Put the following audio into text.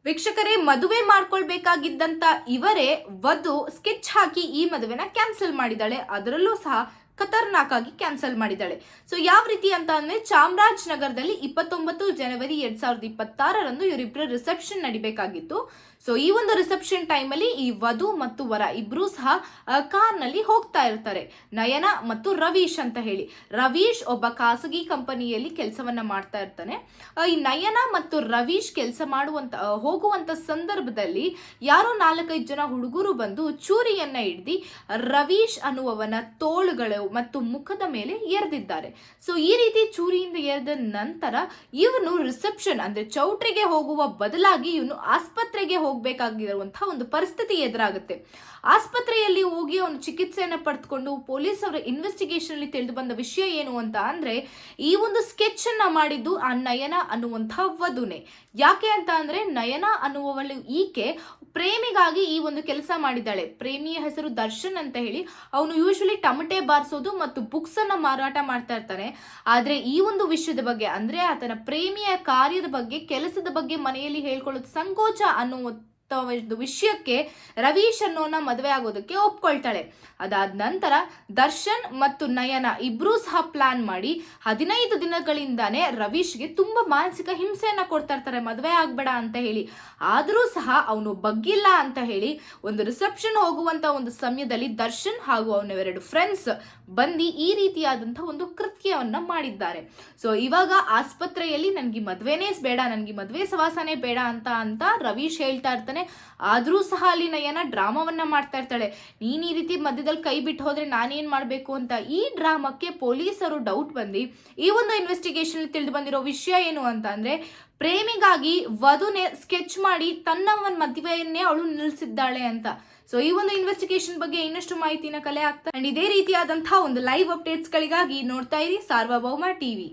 ವೀಕ್ಷಕರೇ, ಮದುವೆ ಮಾಡ್ಕೊಳ್ಬೇಕಾಗಿದ್ದಂತ ಇವರೇ ವಧು ಸ್ಕೆಚ್ ಹಾಕಿ ಈ ಮದುವೆನ ಕ್ಯಾನ್ಸಲ್ ಮಾಡಿದಾಳೆ. ಅದರಲ್ಲೂ ಸಹ ಖತರ್ನಾಕ್ ಆಗಿ ಕ್ಯಾನ್ಸಲ್ ಮಾಡಿದಾಳೆ. ಸೊ ಯಾವ ರೀತಿ ಅಂತ ಅಂದ್ರೆ, ಚಾಮರಾಜನಗರದಲ್ಲಿ 29 ಜನವರಿ 2026ರಂದು ಇವರಿಬ್ಬರ ರಿಸೆಪ್ಷನ್ ನಡಿಬೇಕಾಗಿತ್ತು. ಸೊ ಈ ಒಂದು ರಿಸೆಪ್ಷನ್ ಟೈಮಲ್ಲಿ ಈ ವಧು ಮತ್ತು ವರ ಇಬ್ರು ಸಹ ಕಾರ್ನಲ್ಲಿ ಹೋಗ್ತಾ ಇರ್ತಾರೆ. ನಯನ ಮತ್ತು ರವೀಶ್ ಅಂತ ಹೇಳಿ. ರವೀಶ್ ಒಬ್ಬ ಖಾಸಗಿ ಕಂಪನಿಯಲ್ಲಿ ಕೆಲಸವನ್ನ ಮಾಡ್ತಾ ಇರ್ತಾನೆ. ಈ ನಯನ ಮತ್ತು ರವೀಶ್ ಕೆಲಸ ಹೋಗುವಂತ ಸಂದರ್ಭದಲ್ಲಿ ಯಾರೋ 4-5 ಜನ ಹುಡುಗರು ಬಂದು ಚೂರಿಯನ್ನ ಹಿಡ್ದಿ ರವೀಶ್ ಅನ್ನುವವನ ತೋಳುಗಳು ಮತ್ತು ಮುಖದ ಮೇಲೆ ಎರೆದಿದ್ದಾರೆ. ಸೊ ಈ ರೀತಿ ಚೂರಿಯಿಂದ ಎರೆದ ನಂತರ ಇವನು ರಿಸೆಪ್ಷನ್ ಅಂದ್ರೆ ಚೌಟ್ರಿಗೆ ಹೋಗುವ ಬದಲಾಗಿ ಇವನು ಆಸ್ಪತ್ರೆಗೆ ಹೋಗ್ಬೇಕಾಗಿರುವಂತಹ ಒಂದು ಪರಿಸ್ಥಿತಿ ಎದುರಾಗುತ್ತೆ. ಆಸ್ಪತ್ರೆಯಲ್ಲಿ ಹೋಗಿ ಅವನು ಚಿಕಿತ್ಸೆಯನ್ನು ಪಡೆದುಕೊಂಡು ಪೊಲೀಸ್ ಅವರ ಇನ್ವೆಸ್ಟಿಗೇಷನ್ ಅಲ್ಲಿ ತಿಳಿದು ಬಂದ ವಿಷಯ ಏನು ಅಂತ ಅಂದ್ರೆ, ಈ ಒಂದು ಸ್ಕೆಚ್ ಅನ್ನ ಮಾಡಿದ್ದು ಆ ನಯನ ಅನ್ನುವಂತಹ ವಧುನೆ. ಯಾಕೆ ಅಂತ ಅಂದ್ರೆ, ನಯನ ಅನ್ನುವವಳು ಈಕೆ ಪ್ರೇಮಿಗಾಗಿ ಈ ಒಂದು ಕೆಲಸ ಮಾಡಿದ್ದಾಳೆ. ಪ್ರೇಮಿಯ ಹೆಸರು ದರ್ಶನ್ ಅಂತ ಹೇಳಿ. ಅವನು ಯೂಶಲಿ ಟಮಟೆ ಬಾರಿಸೋದು ಮತ್ತು ಬುಕ್ಸ್ ಅನ್ನ ಮಾರಾಟ ಮಾಡ್ತಾ ಇರ್ತಾನೆ. ಆದ್ರೆ ಈ ಒಂದು ವಿಷಯದ ಬಗ್ಗೆ ಅಂದ್ರೆ ಆತನ ಪ್ರೇಮಿಯ ಕಾರ್ಯದ ಬಗ್ಗೆ, ಕೆಲಸದ ಬಗ್ಗೆ ಮನೆಯಲ್ಲಿ ಹೇಳ್ಕೊಳ್ಳೋದು ಸಂಕೋಚ ಅನ್ನುವ ವಿಷಯಕ್ಕೆ ರವೀಶ್ ಅನ್ನೋನ ಮದುವೆ ಆಗೋದಕ್ಕೆ ಒಪ್ಕೊಳ್ತಾಳೆ. ಅದಾದ ನಂತರ ದರ್ಶನ್ ಮತ್ತು ನಯನ ಇಬ್ರು ಸಹ ಪ್ಲಾನ್ ಮಾಡಿ 15 ದಿನಗಳಿಂದಾನೇ ರವೀಶ್ಗೆ ತುಂಬಾ ಮಾನಸಿಕ ಹಿಂಸೆಯನ್ನ ಕೊಡ್ತಾ ಇರ್ತಾರೆ, ಮದುವೆ ಆಗ್ಬೇಡ ಅಂತ ಹೇಳಿ. ಆದ್ರೂ ಸಹ ಅವನು ಬಗ್ಗಿಲ್ಲ ಅಂತ ಹೇಳಿ ಒಂದು ರಿಸೆಪ್ಷನ್ ಹೋಗುವಂತ ಒಂದು ಸಮಯದಲ್ಲಿ ದರ್ಶನ್ ಹಾಗೂ ಅವನ 2 ಫ್ರೆಂಡ್ಸ್ ಬಂದು ಈ ರೀತಿಯಾದಂತಹ ಒಂದು ಕೃತ್ಯವನ್ನ ಮಾಡಿದ್ದಾರೆ. ಸೊ ಇವಾಗ ಆಸ್ಪತ್ರೆಯಲ್ಲಿ ನನ್ಗೆ ಮದ್ವೆನೇ ಬೇಡ, ನನ್ಗೆ ಮದ್ವೆ ಸವಾಸನೆ ಬೇಡ ಅಂತ ರವೀಶ್ ಹೇಳ್ತಾ ಇರ್ತಾನೆ. ಆದ್ರೂ ಸಹ ಅಲ್ಲಿ ನಯನ ಡ್ರಾಮಾವನ್ನ ಮಾಡ್ತಾ ಇರ್ತಾಳೆ. ನೀನ್ ಈ ರೀತಿ ಮಧ್ಯದಲ್ಲಿ ಕೈ ಬಿಟ್ಟು ಹೋದ್ರೆ ನಾನೇನ್ ಮಾಡ್ಬೇಕು ಅಂತ. ಈ ಡ್ರಾಮಕ್ಕೆ ಪೊಲೀಸರು ಡೌಟ್ ಬಂದು ಈ ಒಂದು ಇನ್ವೆಸ್ಟಿಗೇಷನ್ ತಿಳಿದು ಬಂದಿರೋ ವಿಷಯ ಏನು ಅಂತ ಅಂದ್ರೆ, ಪ್ರೇಮಿಗಾಗಿ ವಧುನೆ ಸ್ಕೆಚ್ ಮಾಡಿ ತನ್ನ ಮದುವೆಯನ್ನೇ ಅವಳು ನಿಲ್ಲಿಸಿದ್ದಾಳೆ ಅಂತ. ಸೊ ಈ ಒಂದು ಇನ್ವೆಸ್ಟಿಗೇಷನ್ ಬಗ್ಗೆ ಇನ್ನಷ್ಟು ಮಾಹಿತಿನ ಕಲೆ ಆಗ್ತಾ. ಅಂಡ್ ಇದೇ ರೀತಿಯಾದಂತಹ ಒಂದು ಲೈವ್ ಅಪ್ಡೇಟ್ಸ್ ಗಳಿಗಾಗಿ ನೋಡ್ತಾ ಇರಿ ಸಾರ್ವಭೌಮ ಟಿವಿ.